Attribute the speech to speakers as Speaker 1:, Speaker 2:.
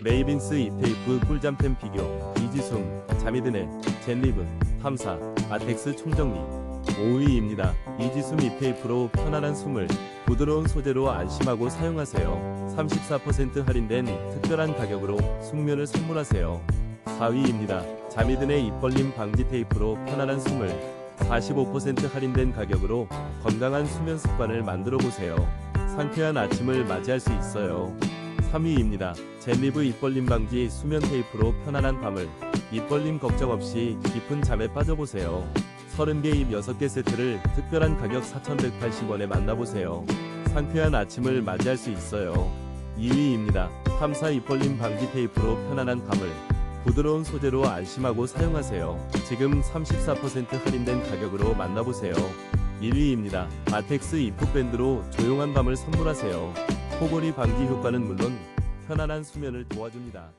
Speaker 1: 메이빈스 이테이프 꿀잠템 비교, 이지숨, 잠이 드네, 젠리브, 탐사, 아텍스 총정리. 5위입니다. 이지숨 이테이프로 편안한 숨을 부드러운 소재로 안심하고 사용하세요. 34% 할인된 특별한 가격으로 숙면을 선물하세요. 4위입니다. 잠이 드네 입벌림 방지 테이프로 편안한 숨을 45% 할인된 가격으로 건강한 수면 습관을 만들어 보세요. 상쾌한 아침을 맞이할 수 있어요. 3위입니다. 젠리브 입벌림 방지 수면 테이프로 편안한 밤을 입벌림 걱정 없이 깊은 잠에 빠져보세요. 30개 입 6개 세트를 특별한 가격 4,180원에 만나보세요. 상쾌한 아침을 맞이할 수 있어요. 2위입니다. 탐사 입벌림 방지 테이프로 편안한 밤을 부드러운 소재로 안심하고 사용하세요. 지금 34% 할인된 가격으로 만나보세요. 1위입니다. 아텍스 이프밴드로 조용한 밤을 선물하세요. 코골이 방지 효과는 물론 편안한 수면을 도와줍니다.